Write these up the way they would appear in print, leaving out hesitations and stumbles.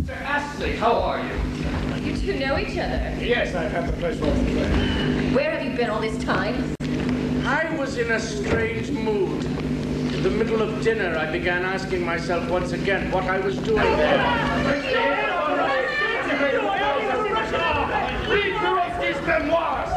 Mr. Astley, how are you? You two know each other? Yes, I've had the pleasure of the play. Where have you been all this time? I was in a strange mood. In the middle of dinner, I began asking myself once again what I was doing there. Read Turovsky's memoirs!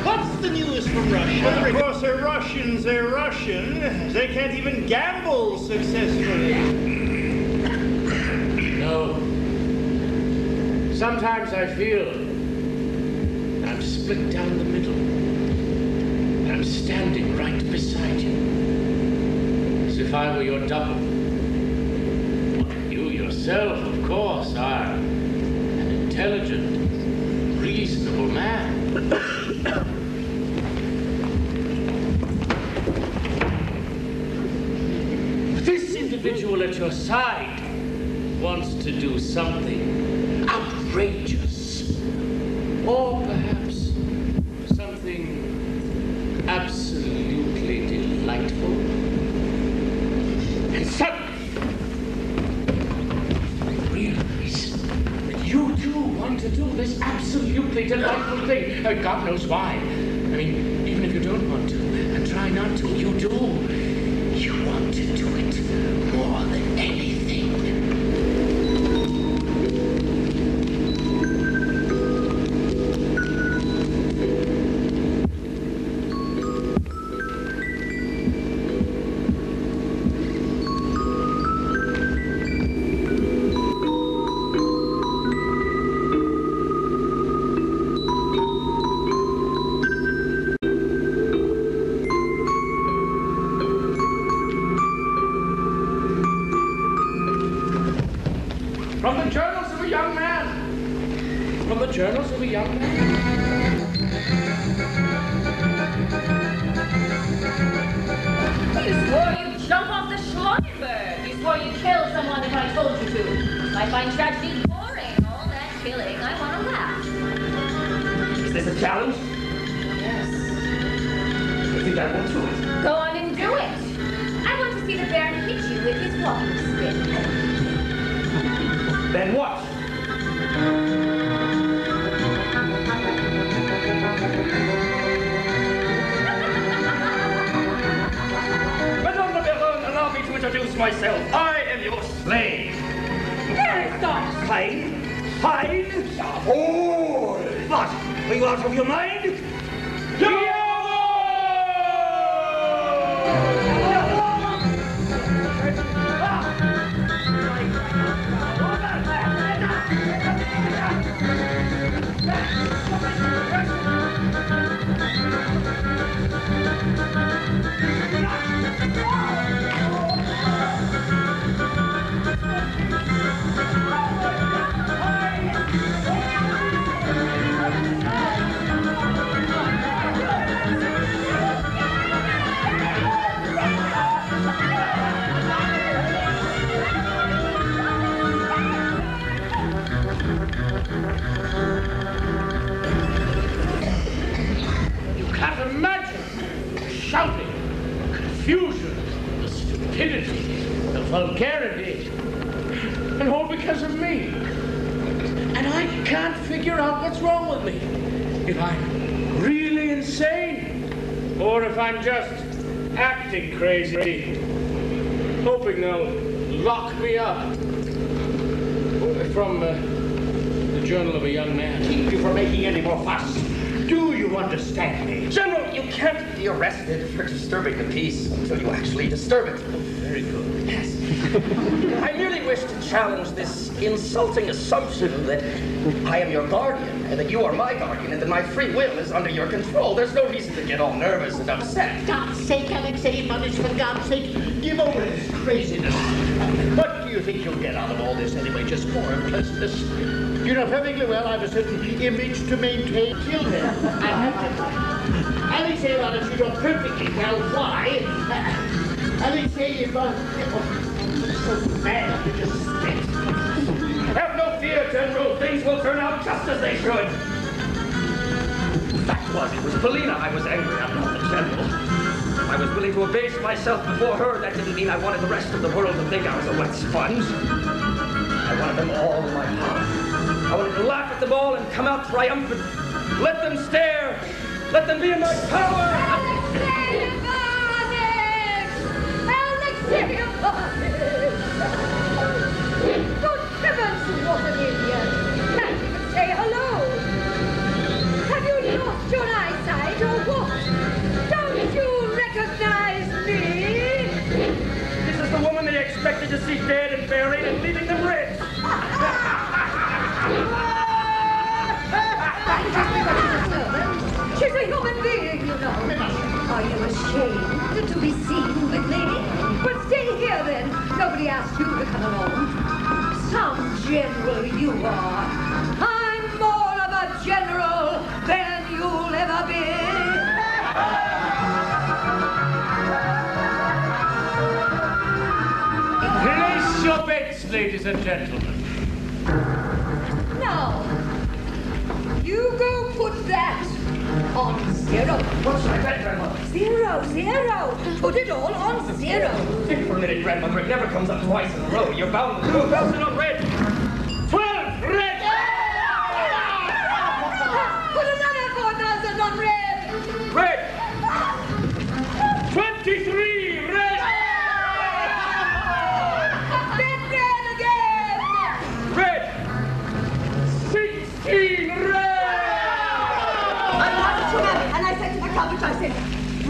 What's the news from Russia? Well, of course, they're Russians. They're Russian. They can't even gamble successfully. No. Sometimes I feel I'm split down the middle. I'm standing right beside you. As if I were your double. You yourself, of course, are an intelligent, reasonable man. This individual at your side wants to do something outrageous, or perhaps something absolutely delightful. And suddenly, I realize that you too want to do this absolutely delightful thing. God knows why. I mean, even if you don't want to, and try not to, you do. You want to do it more than anything. From the journals of a young man. From the journals of a young man. You swore you'd jump off the Schlonenberg. You swore you'd kill someone if I told you to. I find tragedy boring. All that killing. I want to laugh. Is this a challenge? Yes. You think I will do it? Go on and do it. I want to see the Baron hit you with his walking stick. Then what? Madame la Baronne, allow me to introduce myself. I am your slave. Stop. Fine? Fine? Oh! What? Are you out of your mind? Shouting, the confusion, the stupidity, the vulgarity, and all because of me. And I can't figure out what's wrong with me. If I'm really insane, or if I'm just acting crazy, hoping they'll lock me up. From the Journal of a Young Man. Keep you from making any more fuss. Do you understand me? General, you can't Be arrested for disturbing the peace until you actually disturb it. Very good. Yes. I merely wish to challenge this insulting assumption that I am your guardian, and that you are my guardian, and that my free will is under your control. There's no reason to get all nervous and upset. God's sake, Alexei Ivanovich, for God's sake, give over to this craziness. What do you think you'll get out of all this anyway? Just more unpleasantness? You know perfectly well I have a certain image to maintain. Kill him. Alexei Ivanovich, you know perfectly well why. Alexei Ivanovich, so mad you just spit. Have no fear, General. Things will turn out just as they should. was. It was Polina I was angry at, not the general. I was willing to abase myself before her. That didn't mean I wanted the rest of the world to think I was a wet sponge. I wanted them all in my power. I wanted to laugh at them all and come out triumphant. Let them stare. Let them be in my power. Good heavens, what an idiot! Can't even say hello! Have you lost your eyesight or what? Don't you recognize me? This is the woman they expected to see dead and buried and leaving them rich. She's a human being, you know. Are you ashamed to be seen with me? But stay here then. Nobody asked you to come along. Some general you are. I'm more of a general than you'll ever be. Place your bets, ladies and gentlemen. Now, you go put that on 0. What should I bet, Grandmother? 0, 0. Put it all on 0. Think for a minute, Grandmother. It never comes up twice in a row. You're bound to do. Bounce it on red. 12 red! Put another 4,000 on red. Red. 23 red! Bet red again. Red. 16 red! And I said to the coverage, I said,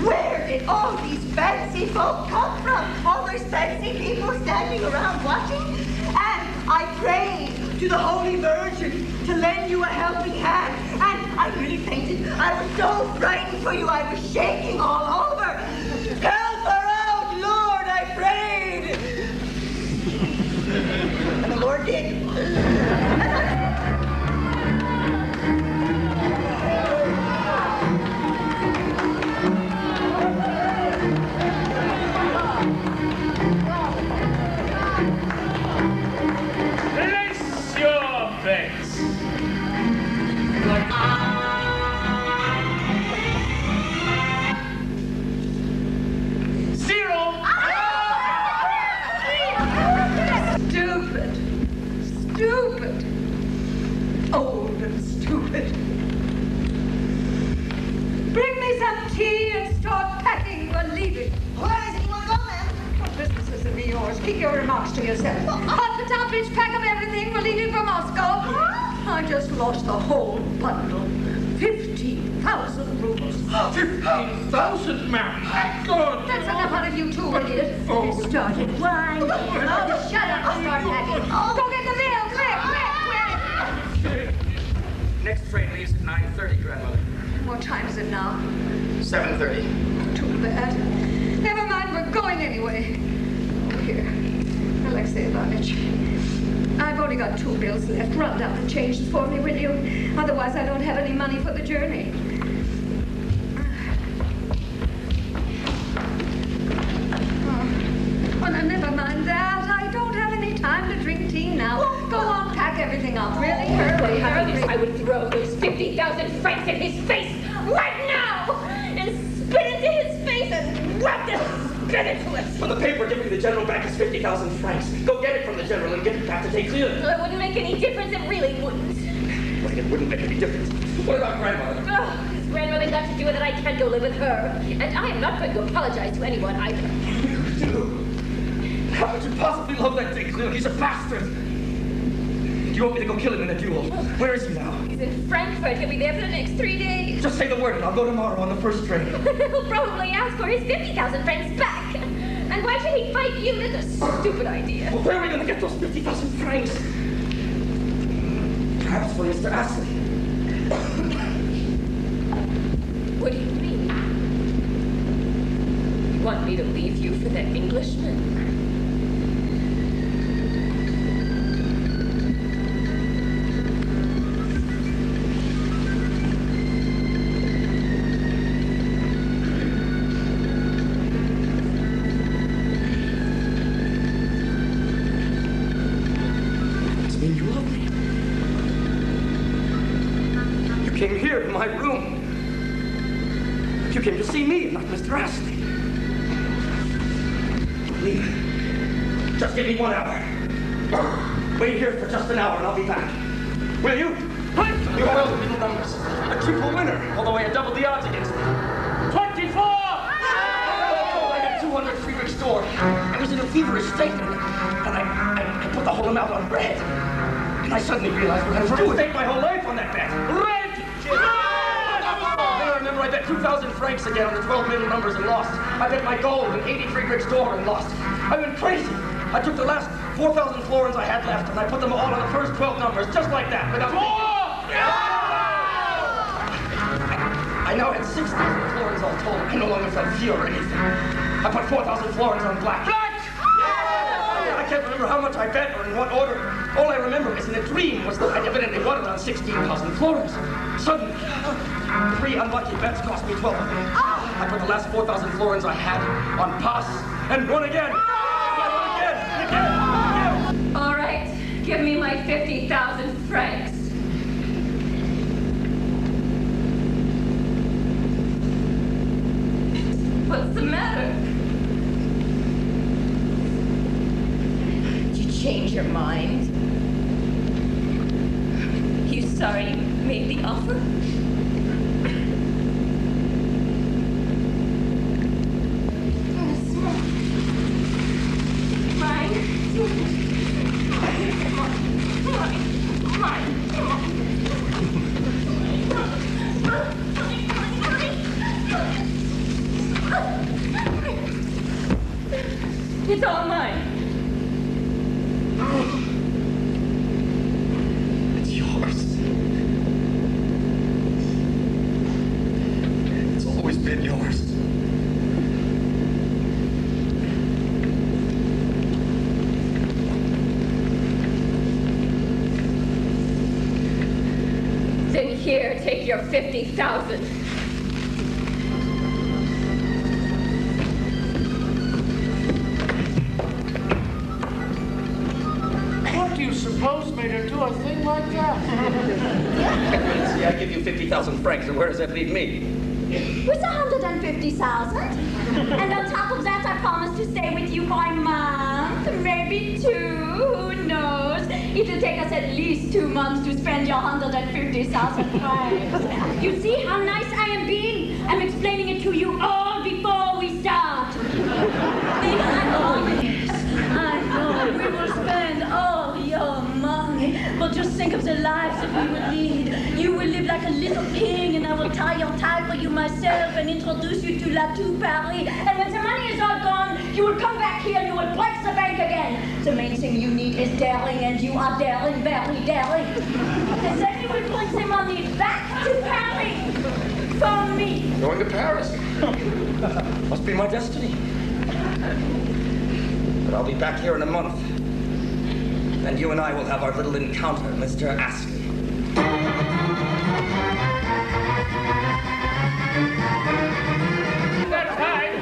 where did all these fancy folk come from? All those fancy people standing around watching? And I prayed to the Holy Virgin to lend you a helping hand. And I really fainted. I was so frightened for you. I was shaking all over. Help her out, Lord, I prayed. And the Lord did. Place your bets. 0! Stupid. Stupid. Old and stupid. Bring me some tea and start packing. We're leaving. Where is it you want to go, ma'am? What business isn't yours? Keep your remarks to yourself. Hot the top each pack of everything. We're leaving for Moscow. I just lost the whole bundle. 15,000 rubles. 15,000, ma'am. Good. That's enough out of you two, idiot. You started whining. Oh, shut up and start packing. Go get the mail, quick, quick, quick. Next train leaves at 9:30, Grandmother. What time is it now? 7:30. Too bad. Never mind, we're going anyway. Here, Alexei Ivanich. I've only got 2 bills left. Run down and change them for me, will you? Otherwise, I don't have any money for the journey. Oh, no, never mind that. I don't have any time to drink tea now. Go on, pack everything up. Really, hurry, hurry. I would throw those 50,000 francs in his face right now and spit it to his face and rub this spit into it. On the paper giving the general back his 50,000 francs. Go get it from the general and get it back to Desclure. Well, it wouldn't make any difference. It really wouldn't. Wait, it wouldn't make any difference. What about Grandmother? Oh, his grandmother got to do it, and I can't go live with her. And I am not going to apologize to anyone either. How could you possibly love that Desclure? He's a bastard. Do you want me to go kill him in a duel? Where is he now? He's in Frankfurt. He'll be there for the next 3 days. Just say the word and I'll go tomorrow on the first train. He'll probably ask for his 50,000 francs back. And why should he fight you? That's a stupid idea. Well, where are we going to get those 50,000 francs? Perhaps for Mr. Astley. What do you mean? You want me to leave you for that Englishman? Came here to my room. You came to see me and not Mr. Astley. Leave. Just give me 1 hour. Wait here for just an hour and I'll be back. Will you? You have all the middle numbers. A triple winner, although I had doubled the odds against me. 24! I had 200 free Rick store. I was in a feverish state, and I put the whole amount on red. And I suddenly realized I was going to stake my whole life on that bet. Red! Then I remember I bet 2,000 francs again on the 12 middle numbers and lost. I bet my gold and 80 free Rick store and lost. I went crazy. I took the last 4,000 florins I had left, and I put them all on the first 12 numbers, just like that, without I now had 6,000 florins all told. I no longer felt fear or anything. I put 4,000 florins on black. I can't remember how much I bet or in what order. All I remember is in a dream was that I'd evidently won around 16,000 florins. Suddenly, 3 unlucky bets cost me 12 of them. I put the last 4,000 florins I had on pass and won again. Again. All right, give me my 50,000 francs. What's the matter? Did you change your mind? You sorry you made the offer? It's all mine. It's yours. It's always been yours. Then here, take your 50,000. Suppose made her do a thing like that. See, I give you 50,000 francs, and where does that leave me? With 150,000. And on top of that, I promise to stay with you for a month, maybe 2, who knows? It'll take us at least 2 months to spend your 150,000 francs. You see how nice I am being? I'm explaining it to you all before we start. I know, we will spend all your money, but just think of the lives that we will lead. You will live like a little king, and I will tie your tie for you myself and introduce you to La Tour Paris. And when the money is all gone, you will come back here and you will break the bank again. The main thing you need is daring, and you are daring, very daring. And then you will bring the money back to Paris for me. Going to Paris? Must be my destiny. But I'll be back here in a month. And you and I will have our little encounter, Mr. Astley. That time,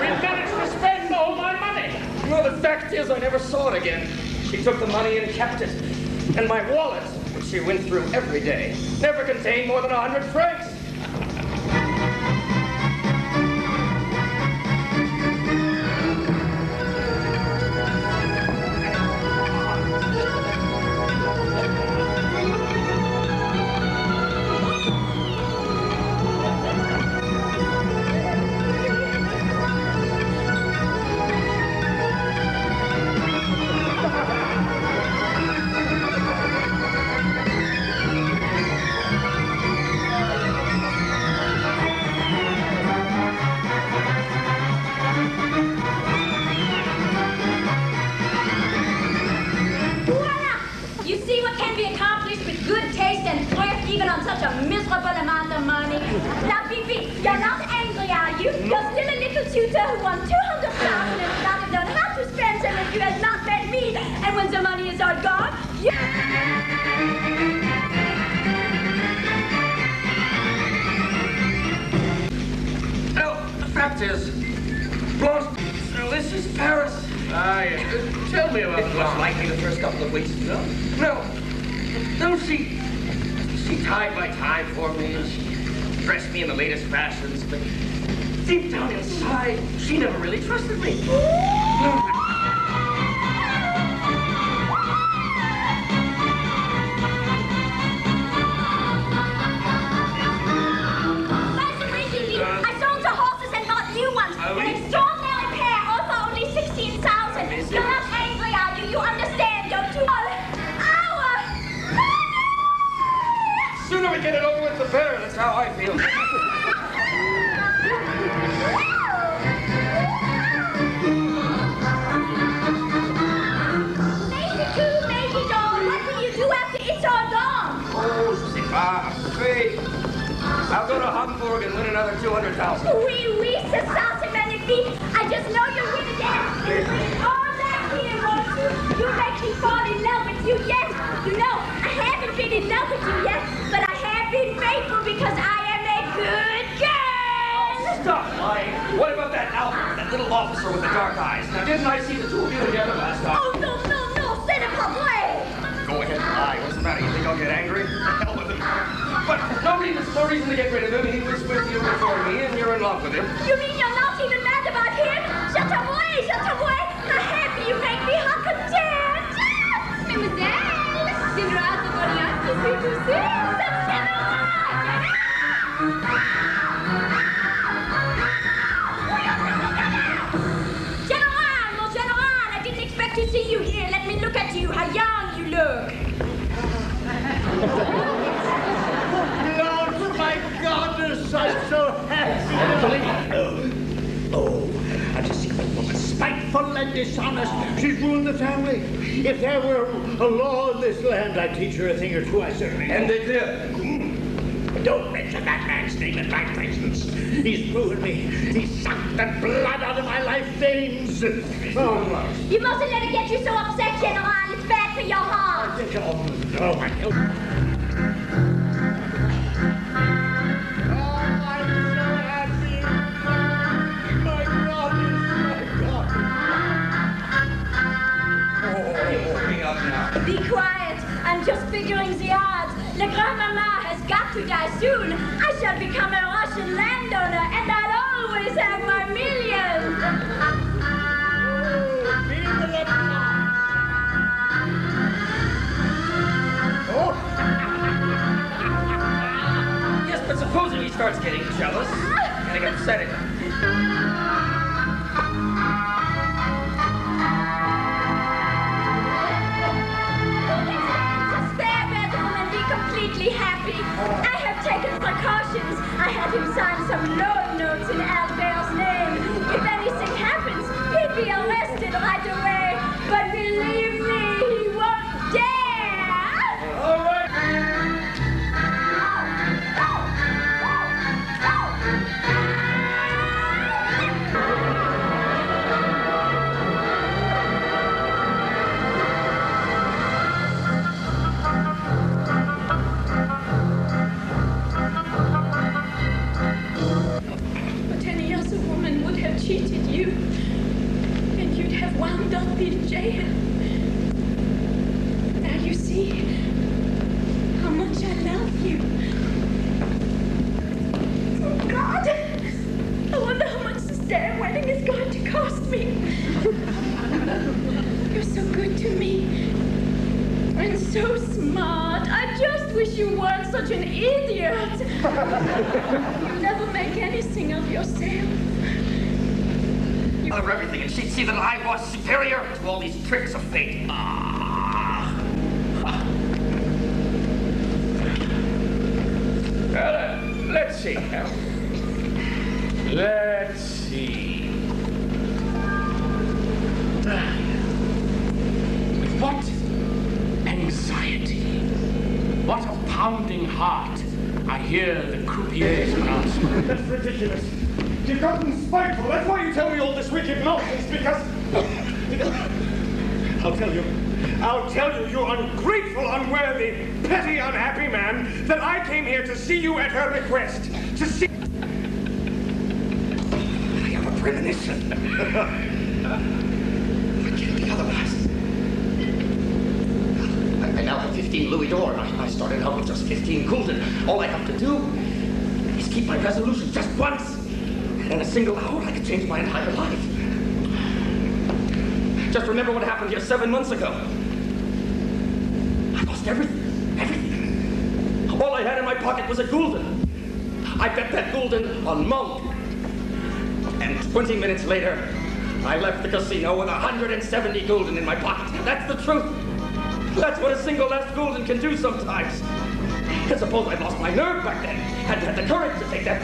we managed to spend all my money. Well, the fact is, I never saw it again. She took the money and kept it. And my wallet, which she went through every day, never contained more than 100 francs. Who won 200,000 and not have known how to spend them if you had not met me. And when the money is all gone, you... Well, the fact is, Blanche, this is Paris. Yes. Tell me about It was like me the first couple of weeks. No, she tied my tie for me. dress me in the latest fashions, but deep down inside, she never really trusted me. I sold the horses and bought new ones. An extraordinary pair, all for only 16,000. You're not angry, are you? You understand, don't you? Sooner we get it over with, the better. That's how I feel. Maybe, doll. What will you do after it's all gone? Oh, c'est pas fait. I'll go to Hamburg and win another 200,000. Oui, c'est ça, c'est magnifique. I just know you'll win again. You win all that here, won't you? You make me fall in love with you, yes. You know, I haven't been in love with you yet, but I have been faithful because I am a good girl. Stop lying. What about that Albert, that little officer with the dark eyes? Now, didn't I see the two of you together last time? Oh, no, c'est le problème. Go ahead and lie. What's the matter? You think I'll get angry? The hell with him. But no reason to get rid of him. He was with you before me, and you're in love with him. You mean you're not even mad about him? Je t'avoue. How happy you make me, how content. Mademoiselle, c'est grâce à Maria qui fait tout ça. General, I didn't expect to see you here. Let me look at you. How young you look. Lord, my goodness, I'm so happy. Oh, I've just seen that woman, spiteful and dishonest. She's ruined the family. If there were a law in this land, I'd teach her a thing or two, I certainly. And they did. Don't mention that man's name in my presence. He's ruined me. He's sucked the blood out of my life veins. Oh, you mustn't let it get you so upset, General. It's bad for your heart. Oh, my God. Be quiet. I'm just figuring the odds. La Grand-Mama has got to die soon. I shall become a Russian landowner, and I'll always have my millions. Yes, but supposing he starts getting jealous, getting upset. Completely happy. I have taken precautions. I had him sign some loan notes in Albert's name. If anything happens, he'd be arrested right away. But believe me, he won't dare. All right. Cheated you, and you'd have wound up in jail. Now you see how much I love you. Oh God, I wonder how much this damn wedding is going to cost me. You're so good to me, and so smart. I just wish you weren't such an idiot. You never make anything of yourself. Of everything, and she'd see that I was superior to all these tricks of fate. Let's see now. Let's see. With what anxiety, what a pounding heart, I hear the croupier's announcement. That's ridiculous. You've gotten spiteful. That's why you tell me all this wicked nonsense, because... I'll tell you, you ungrateful, unworthy, petty, unhappy man, that I came here to see you at her request. To see... I have a premonition. It can't be otherwise. I now have 15 louis d'or, and I started out with just 15 gulden. All I have to do is keep keep my resolution just once, and in a single hour I could change my entire life. Just remember what happened here 7 months ago. I lost everything, everything. All I had in my pocket was a gulden. I bet that gulden on Monk. And 20 minutes later, I left the casino with 170 gulden in my pocket. That's the truth. That's what a single last gulden can do sometimes. And suppose I lost my nerve back then, hadn't had the courage to take that